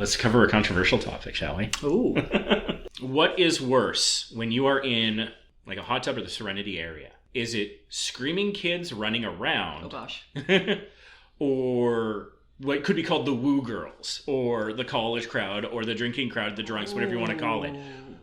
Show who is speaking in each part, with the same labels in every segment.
Speaker 1: Let's cover a controversial topic, shall we?
Speaker 2: Ooh.
Speaker 1: What is worse when you are in like a hot tub or the Serenity area? Is it screaming kids running around?
Speaker 2: Oh gosh.
Speaker 1: Or what could be called the woo girls, or the college crowd, or the drinking crowd, the drunks, whatever you want to call it.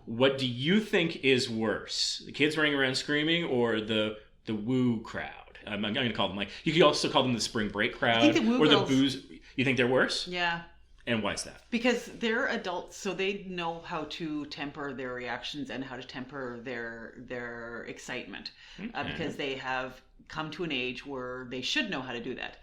Speaker 1: What do you think is worse? The kids running around screaming, or the woo crowd? I'm going to call them like, you could also call them the spring break crowd.
Speaker 2: I think the woo
Speaker 1: or
Speaker 2: girls.
Speaker 1: The booze. You think they're worse?
Speaker 2: Yeah.
Speaker 1: And why is that?
Speaker 2: Because they're adults, so they know how to temper their reactions and how to temper their excitement.
Speaker 1: Okay.
Speaker 2: Because they have come to an age where they should know how to do that.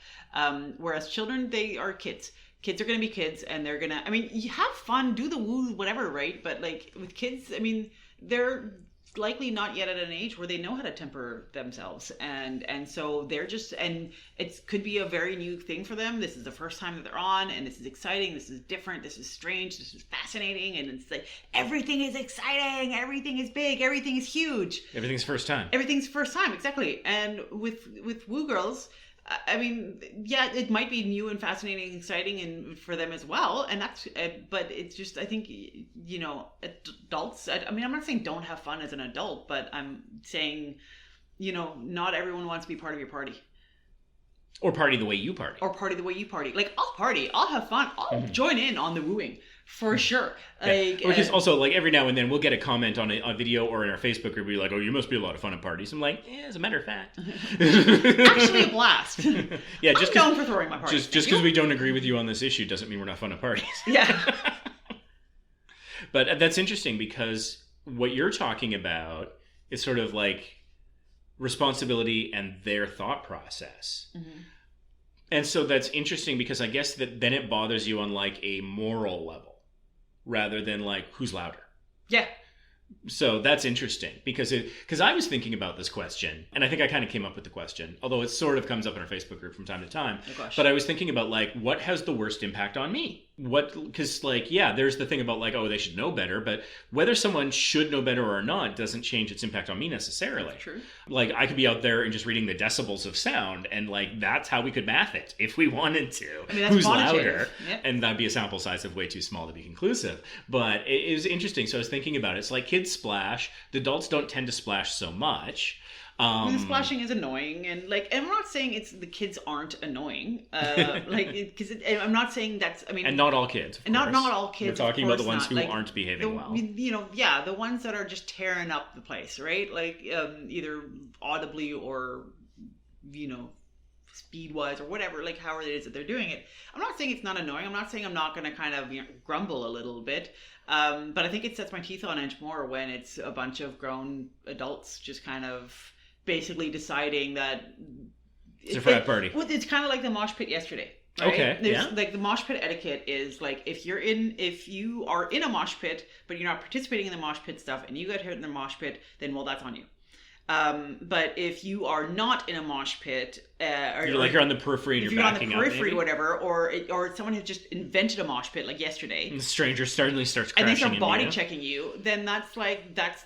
Speaker 2: Whereas children, they are kids. Kids are going to be kids, and they're going to, I mean, you have fun, do the woo, whatever, right? But like with kids, I mean, they're likely not yet at an age where they know how to temper themselves, and so they're just, and it could be a very new thing for them. This is the first time that they're on, and this is exciting, this is different, this is strange, this is fascinating, and it's like everything is exciting, everything is big, everything is huge,
Speaker 1: Everything's first time.
Speaker 2: everything's first time, exactly. And with woo girls, I mean, yeah, it might be new and fascinating and exciting and for them as well. And that's, but it's just, I think, you know, adults, I mean, I'm not saying don't have fun as an adult, but I'm saying, you know, not everyone wants to be part of your party.
Speaker 1: Or party the way you party.
Speaker 2: Or party the way you party. Like, I'll party, I'll have fun, I'll join in on the wooing. For sure. Like,
Speaker 1: yeah. Because also, like, every now and then we'll get a comment on a video or in our Facebook group, be like, oh, you must be a lot of fun at parties. I'm like, yeah, as a matter of fact.
Speaker 2: Actually a blast.
Speaker 1: Yeah,
Speaker 2: I'm down for throwing my parties.
Speaker 1: Just because we don't agree with you on this issue doesn't mean we're not fun at parties.
Speaker 2: Yeah.
Speaker 1: But that's interesting because what you're talking about is sort of like responsibility and their thought process. Mm-hmm. And so that's interesting because I guess that then it bothers you on like a moral level rather than like who's louder.
Speaker 2: Yeah.
Speaker 1: So that's interesting because I was thinking about this question, and I think I kind of came up with the question, although it sort of comes up in our Facebook group from time to time.
Speaker 2: Oh gosh.
Speaker 1: But I was thinking about like, what has the worst impact on me? Because like, yeah, there's the thing about like, oh, they should know better, but whether someone should know better or not doesn't change its impact on me necessarily.
Speaker 2: That's true.
Speaker 1: Like I could be out there and just reading the decibels of sound, and like that's how we could math it if we wanted to.
Speaker 2: I mean, that's
Speaker 1: who's
Speaker 2: quantitative.
Speaker 1: louder? Yep. And that'd be a sample size of way too small to be conclusive. But it was interesting. So I was thinking about it. It's like kids splash. The adults don't tend to splash so much.
Speaker 2: The splashing is annoying, and like, and I'm not saying it's the kids aren't annoying, like, because I'm not saying that's, I mean,
Speaker 1: and not all kids,
Speaker 2: and not all kids.
Speaker 1: We're talking about the ones
Speaker 2: not.
Speaker 1: who
Speaker 2: like,
Speaker 1: aren't behaving well.
Speaker 2: You know, yeah, the ones that are just tearing up the place, right? Like, either audibly or, you know, speed-wise or whatever, like how it is that they're doing it. I'm not saying it's not annoying. I'm not saying I'm not going to kind of, you know, grumble a little bit. But I think it sets my teeth on edge more when it's a bunch of grown adults just kind of basically deciding that
Speaker 1: it's a frat party.
Speaker 2: Well, it's kind of like the mosh pit yesterday. Right?
Speaker 1: Okay.
Speaker 2: There's,
Speaker 1: yeah.
Speaker 2: Like the mosh pit etiquette is like if you are in a mosh pit but you're not participating in the mosh pit stuff and you get hurt in the mosh pit, then well, that's on you. But if you are not in a mosh pit,
Speaker 1: you're on the periphery and
Speaker 2: if
Speaker 1: you're backing
Speaker 2: on the
Speaker 1: up,
Speaker 2: periphery
Speaker 1: maybe?
Speaker 2: Or whatever, or someone has just invented a mosh pit like yesterday,
Speaker 1: and the stranger suddenly starts crashing
Speaker 2: and they start body
Speaker 1: you.
Speaker 2: checking you, then that's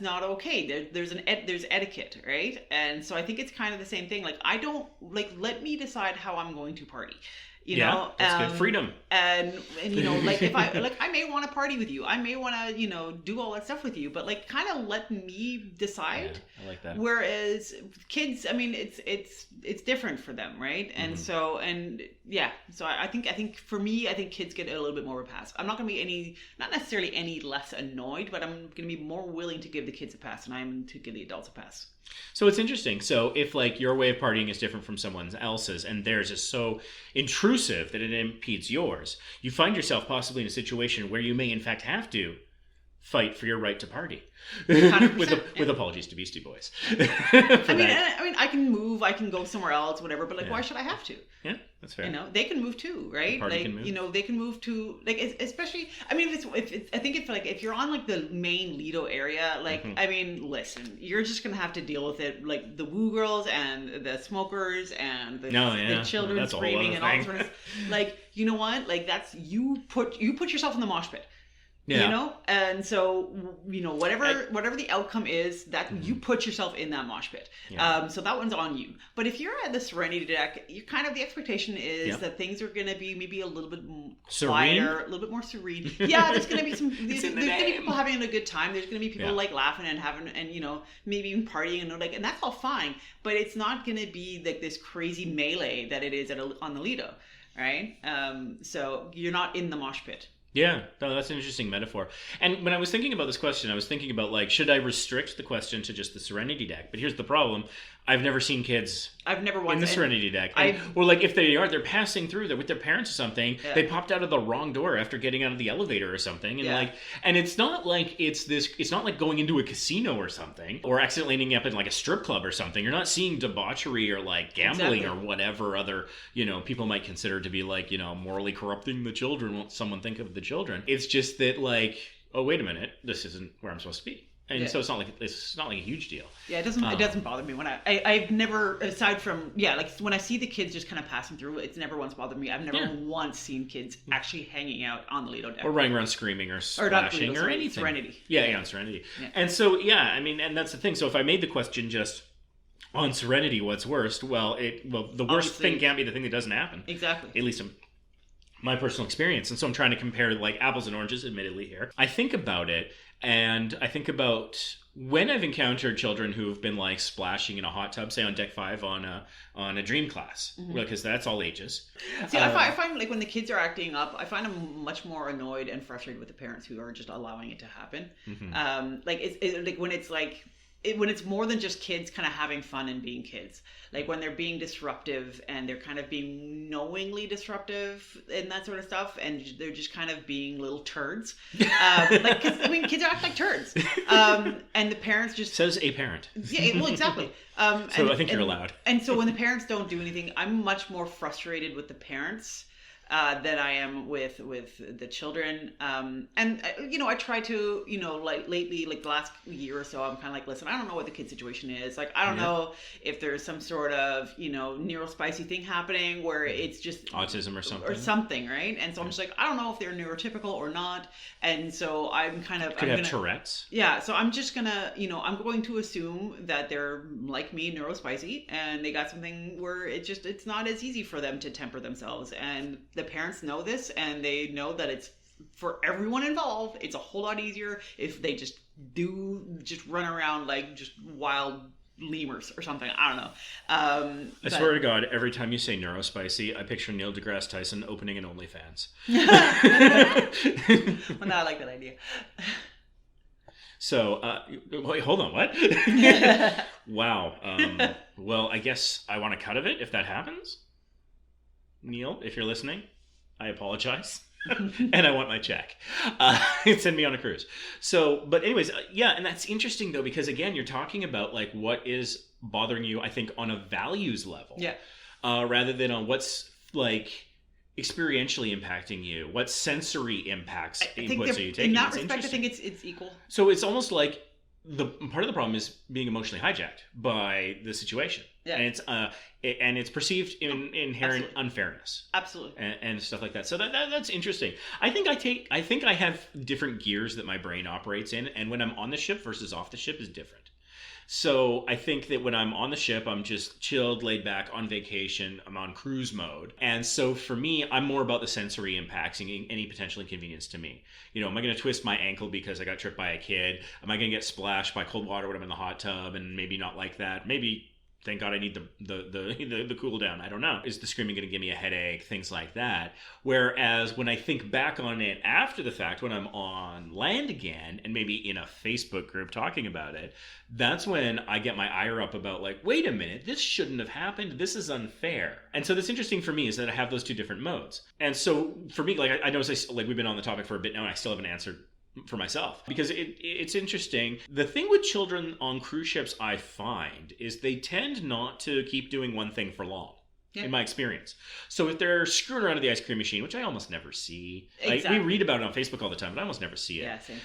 Speaker 2: not okay. There's etiquette, right? And so I think it's kind of the same thing. Like I don't like let me decide how I'm going to party. You know,
Speaker 1: that's good. Freedom.
Speaker 2: And you know, like if I may want to party with you, I may want to, you know, do all that stuff with you, but like kind of let me decide.
Speaker 1: Yeah, I like that.
Speaker 2: Whereas kids, I mean, it's different for them, right? And so I think for me, I think kids get a little bit more of a pass. I'm not going to be not necessarily any less annoyed, but I'm going to be more willing to give the kids a pass than I am to give the adults a pass.
Speaker 1: So it's interesting. So if like your way of partying is different from someone else's and theirs is so intrusive that it impedes yours, you find yourself possibly in a situation where you may in fact have to fight for your right to party. with apologies to Beastie Boys.
Speaker 2: I mean, I can move, I can go somewhere else, whatever, but like, why should I have to?
Speaker 1: Yeah, that's fair.
Speaker 2: You know, they can move too, right?
Speaker 1: The party
Speaker 2: like,
Speaker 1: can move.
Speaker 2: You know, they can move to, like, especially, I mean, if you're on like the main Lido area, like, I mean, listen, you're just gonna have to deal with it, like the woo girls and the smokers and the children screaming and all sorts of, like, you know what? Like, that's you put yourself in the mosh pit.
Speaker 1: Yeah.
Speaker 2: You know, and so whatever the outcome is, that you put yourself in that mosh pit.
Speaker 1: Yeah.
Speaker 2: So that one's on you. But if you're at the Serenity deck, you kind of, the expectation is that things are going to be maybe a little bit quieter, a little bit more serene. Yeah, there's going to be some. There's going to be people having a good time. There's going to be people like laughing and having, and maybe even partying and that's all fine. But it's not going to be like this crazy melee that it is on the Lido, right? So you're not in the mosh pit.
Speaker 1: Yeah, no, that's an interesting metaphor. And when I was thinking about this question, I was thinking about, like, should I restrict the question to just the Serenity deck? But here's the problem. I've never seen kids in the Serenity deck. Or, like, if they're passing through, they're with their parents or something, they popped out of the wrong door after getting out of the elevator or something. And, and it's not like it's not like going into a casino or something, or accidentally ending up in, like, a strip club or something. You're not seeing debauchery or, like, gambling or whatever other, people might consider to be, like, morally corrupting the children. Won't someone think of the children? It's just that, like, oh, wait a minute, this isn't where I'm supposed to be. And so it's not like a huge deal. Yeah,
Speaker 2: it doesn't bother me when I've never, aside from like when I see the kids just kind of passing through, it's never once bothered me. I've never once seen kids actually hanging out on the Lido deck
Speaker 1: or running around screaming or splashing or anything.
Speaker 2: Serenity.
Speaker 1: On Serenity. Yeah. And so and that's the thing. So if I made the question just on Serenity, what's worst? Well, the worst thing can't be the thing that doesn't happen.
Speaker 2: Exactly.
Speaker 1: At least in my personal experience. And so I'm trying to compare, like, apples and oranges, admittedly, here. I think about it, and I think about when I've encountered children who've been, like, splashing in a hot tub, say on deck 5 on a dream class, because that's all ages.
Speaker 2: See, I find, like, when the kids are acting up, I find I'm much more annoyed and frustrated with the parents who are just allowing it to happen. Like, it's like when it's like, when it's more than just kids kind of having fun and being kids, like when they're being disruptive and they're kind of being knowingly disruptive and that sort of stuff, and they're just kind of being little turds. Like, cause, kids act like turds, and the parents just
Speaker 1: says a parent.
Speaker 2: Yeah, well, exactly.
Speaker 1: So I think you're allowed.
Speaker 2: And so when the parents don't do anything, I'm much more frustrated with the parents than I am with the children. And I try to, like lately, like the last year or so, I'm kind of like, listen, I don't know what the kid situation is. Like, I don't know if there's some sort of, neurospicy thing happening where it's just
Speaker 1: autism or
Speaker 2: something, right? And so I'm just like, I don't know if they're neurotypical or not. And so I'm kind of
Speaker 1: have Tourette's.
Speaker 2: Yeah, so I'm just gonna, I'm going to assume that they're like me, neurospicy, and they got something where it's not as easy for them to temper themselves. And the parents know this, and they know that it's, for everyone involved, it's a whole lot easier if they just run around like just wild lemurs or something. I don't know.
Speaker 1: I swear to God, every time you say neurospicy, I picture Neil deGrasse Tyson opening an OnlyFans.
Speaker 2: Well, no, I like that idea.
Speaker 1: So, wait, hold on, what? Wow. Well, I guess I want a cut of it if that happens. Neil, if you're listening, I apologize. And I want my check. Send me on a cruise. So, but anyways, and that's interesting though, because again, you're talking about like what is bothering you, I think, on a values level.
Speaker 2: Yeah.
Speaker 1: Rather than on what's like experientially impacting you, what sensory impacts inputs are you taking.
Speaker 2: In that respect, I think it's equal.
Speaker 1: So it's almost like the part of the problem is being emotionally hijacked by the situation. Yeah. And it's perceived in inherent unfairness.
Speaker 2: Absolutely.
Speaker 1: And stuff like that. So that's interesting. I think I have different gears that my brain operates in, and when I'm on the ship versus off the ship is different. So I think that when I'm on the ship, I'm just chilled, laid back, on vacation. I'm on cruise mode. And so for me, I'm more about the sensory impacts and any potential inconvenience to me. Am I going to twist my ankle because I got tripped by a kid? Am I going to get splashed by cold water when I'm in the hot tub and maybe not like that? Maybe, thank God I need the cool down. I don't know. Is the screaming going to give me a headache? Things like that. Whereas when I think back on it after the fact, when I'm on land again and maybe in a Facebook group talking about it, that's when I get my ire up about like, wait a minute, this shouldn't have happened. This is unfair. And so that's interesting for me is that I have those two different modes. And so for me, like I know we've been on the topic for a bit now and I still haven't answered for myself, because it's interesting. The thing with children on cruise ships I find is they tend not to keep doing one thing for long. Yeah. In my experience. So if they're screwing around at the ice cream machine, which I almost never see. Exactly. We read about it on Facebook all the time, but I almost never see it.
Speaker 2: Yeah, same.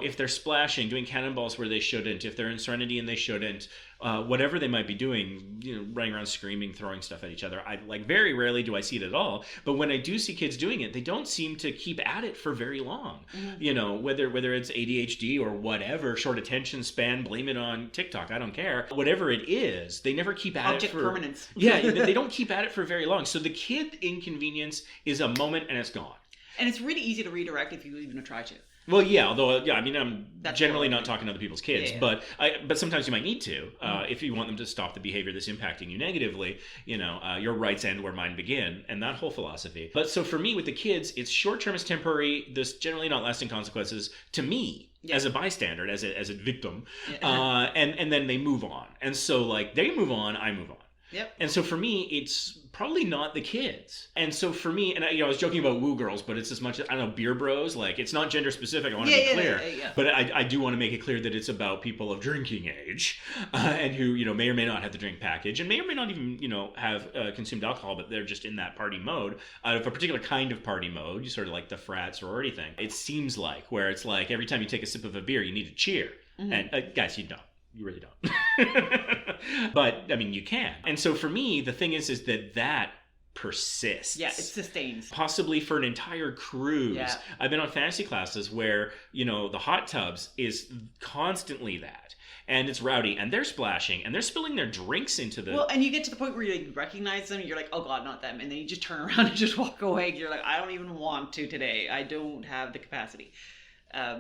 Speaker 1: If they're splashing, doing cannonballs where they shouldn't, if they're in Serenity and they shouldn't, whatever they might be doing, running around screaming, throwing stuff at each other. I like very rarely do I see it at all. But when I do see kids doing it, they don't seem to keep at it for very long. Whether it's ADHD or whatever, short attention span, blame it on TikTok, I don't care. Whatever it is, they never keep at
Speaker 2: Object
Speaker 1: it for
Speaker 2: permanence.
Speaker 1: Yeah, they don't keep at it for very long. So the kid inconvenience is a moment and it's gone.
Speaker 2: And it's really easy to redirect if you even try to.
Speaker 1: Well, yeah, although, I mean, I'm
Speaker 2: That's
Speaker 1: generally not talking to other people's kids,
Speaker 2: Yeah.
Speaker 1: but sometimes you might need to, if you want them to stop the behavior that's impacting you negatively, your rights end where mine begin, and that whole philosophy. But so for me, with the kids, it's short-term, it's temporary, there's generally not lasting consequences to me, as a bystander, as a victim, and then they move on. And so, like, they move on, I move on.
Speaker 2: Yep.
Speaker 1: And so for me, it's probably not the kids. And so for me, and I was joking about woo girls, but it's as much as, I don't know, beer bros. Like, it's not gender specific. I want to be clear. Yeah. But I do want to make it clear that it's about people of drinking age and who, may or may not have the drink package and may or may not even, have consumed alcohol, but they're just in that party mode. Out of a particular kind of party mode, you sort of like the frat sorority thing. It seems like, where it's like every time you take a sip of a beer, you need to cheer. And guys, you don't. You really don't. But, I mean, you can. And so for me, the thing is that persists.
Speaker 2: Yeah, it sustains.
Speaker 1: Possibly for an entire cruise.
Speaker 2: Yeah.
Speaker 1: I've been on fantasy classes where, the hot tubs is constantly that. And it's rowdy, and they're splashing, and they're spilling their drinks into the...
Speaker 2: Well, and you get to the point where you recognize them, and you're like, oh God, not them. And then you just turn around and just walk away. You're like, I don't even want to today. I don't have the capacity.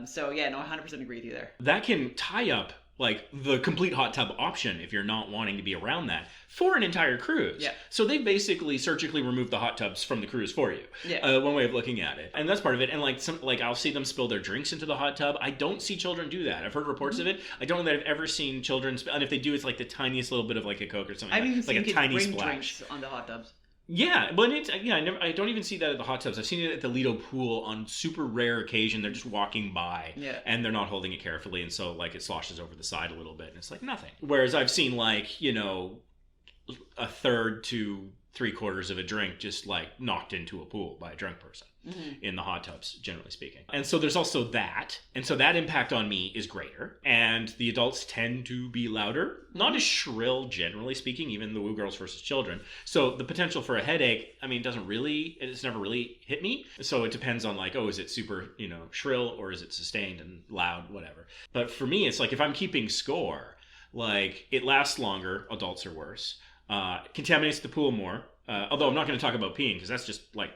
Speaker 2: So, yeah, no, I 100% agree with you there.
Speaker 1: That can tie up like the complete hot tub option if you're not wanting to be around that for an entire cruise.
Speaker 2: Yeah.
Speaker 1: So they basically surgically remove the hot tubs from the cruise for you.
Speaker 2: Yeah.
Speaker 1: One way of looking at it. And that's part of it. And like I'll see them spill their drinks into the hot tub. I don't see children do that. I've heard reports of it. I don't know that I've ever seen children and if they do, it's like the tiniest little bit of like a Coke or something.
Speaker 2: I've even
Speaker 1: like
Speaker 2: seen
Speaker 1: a
Speaker 2: kids
Speaker 1: tiny
Speaker 2: bring
Speaker 1: splash
Speaker 2: drinks on the hot tubs.
Speaker 1: Yeah, but I don't even see that at the hot tubs. I've seen it at the Lido pool on super rare occasion. They're just walking by, and they're not holding it carefully, and so like it sloshes over the side a little bit, and it's like nothing. Whereas I've seen like a third to 3/4 of a drink just like knocked into a pool by a drunk person in the hot tubs, generally speaking. And so there's also that, and so that impact on me is greater, and the adults tend to be louder, not as shrill, generally speaking, even the woo girls versus children. So the potential for a headache, I mean, it's never really hit me. So it depends on like, is it super, shrill, or is it sustained and loud, whatever. But for me, it's like if I'm keeping score, like it lasts longer, adults are worse. Contaminates the pool more. Although I'm not going to talk about peeing because that's just like,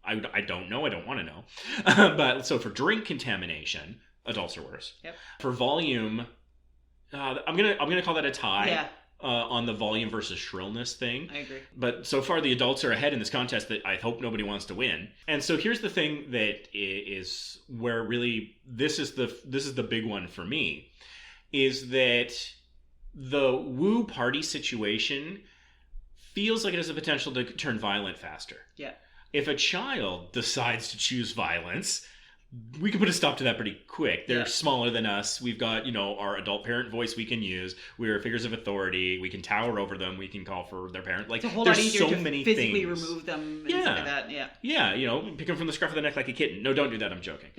Speaker 1: I don't know. I don't want to know. But so for drink contamination, adults are worse. Yep. For volume, I'm gonna call that a tie.
Speaker 2: Yeah.
Speaker 1: On the volume versus shrillness thing.
Speaker 2: I agree.
Speaker 1: But so far the adults are ahead in this contest that I hope nobody wants to win. And so here's the thing that is where really this is the big one for me, is that the woo party situation feels like it has the potential to turn violent faster. Yeah. If a child decides to choose violence, we can put a stop to that pretty quick. They're smaller than us. We've got, our adult parent voice we can use. We're figures of authority. We can tower over them. We can call for their parent. Like, there's so many things.
Speaker 2: Physically remove them and stuff like that. Yeah.
Speaker 1: Yeah, pick them from the scruff of the neck like a kitten. No, don't do that. I'm joking.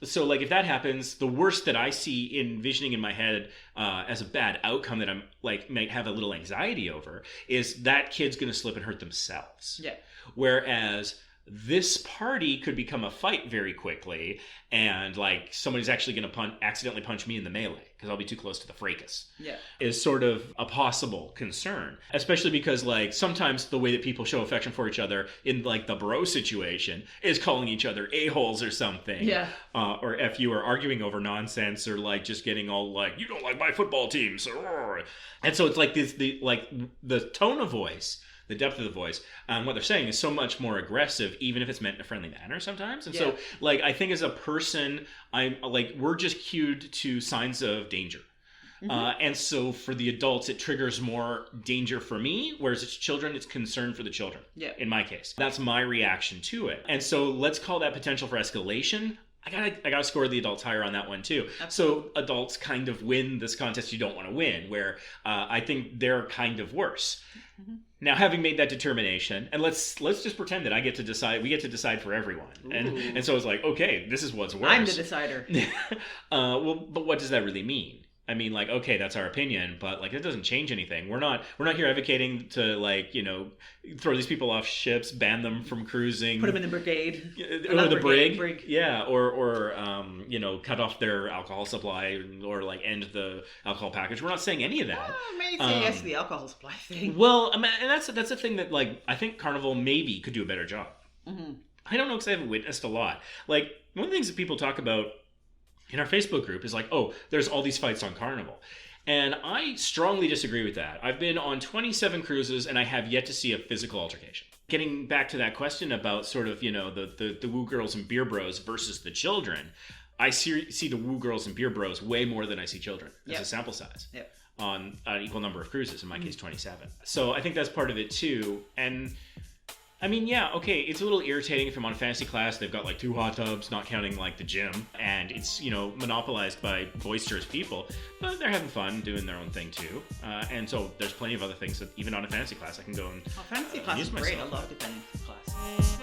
Speaker 1: So, like, if that happens, the worst that I see envisioning in my head as a bad outcome that I'm, like, might have a little anxiety over is that kid's going to slip and hurt themselves. Yeah. Whereas this party could become a fight very quickly, and like somebody's actually going to accidentally punch me in the melee because I'll be too close to the fracas. Yeah, is sort of a possible concern, especially because like sometimes the way that people show affection for each other in like the bro situation is calling each other a-holes or something. Yeah, or if you are arguing over nonsense or like just getting all like, you don't like my football team, so and so it's like the tone of voice. The depth of the voice, what they're saying is so much more aggressive, even if it's meant in a friendly manner sometimes. And so, like, I think as a person, I'm like, we're just cued to signs of danger. And so for the adults, it triggers more danger for me, whereas it's children, it's concern for the children. Yeah. In my case, that's my reaction to it. And so let's call that potential for escalation. I gotta score the adults higher on that one too. Absolutely. So adults kind of win this contest you don't want to win, where I think they're kind of worse. Now, having made that determination, and let's just pretend that I get to decide. We get to decide for everyone, and so it's like, okay, this is what's worse.
Speaker 2: I'm the decider.
Speaker 1: Well, but what does that really mean? I mean, like, okay, that's our opinion, but like, it doesn't change anything. We're not here advocating to like, throw these people off ships, ban them from cruising,
Speaker 2: Put them in the brigade.
Speaker 1: or the brig. Yeah, or cut off their alcohol supply, or like end the alcohol package. We're not saying any of that.
Speaker 2: Maybe say yes to the alcohol supply thing.
Speaker 1: Well, I mean, and that's a thing that like I think Carnival maybe could do a better job.
Speaker 2: Mm-hmm.
Speaker 1: I don't know because I haven't witnessed a lot. Like one of the things that people talk about in our Facebook group is like, oh, there's all these fights on Carnival. And I strongly disagree with that. I've been on 27 cruises and I have yet to see a physical altercation. Getting back to that question about sort of, the woo girls and beer bros versus the children, I see the woo girls and beer bros way more than I see children as a sample size on an equal number of cruises, in my case 27. So I think that's part of it too. And I mean, yeah, okay, it's a little irritating if I'm on a fantasy class, they've got like 2 hot tubs, not counting like the gym, and it's, monopolized by boisterous people, but they're having fun doing their own thing too. And so there's plenty of other things that even on a fantasy class I can go and
Speaker 2: fantasy class is great. I love the fantasy class.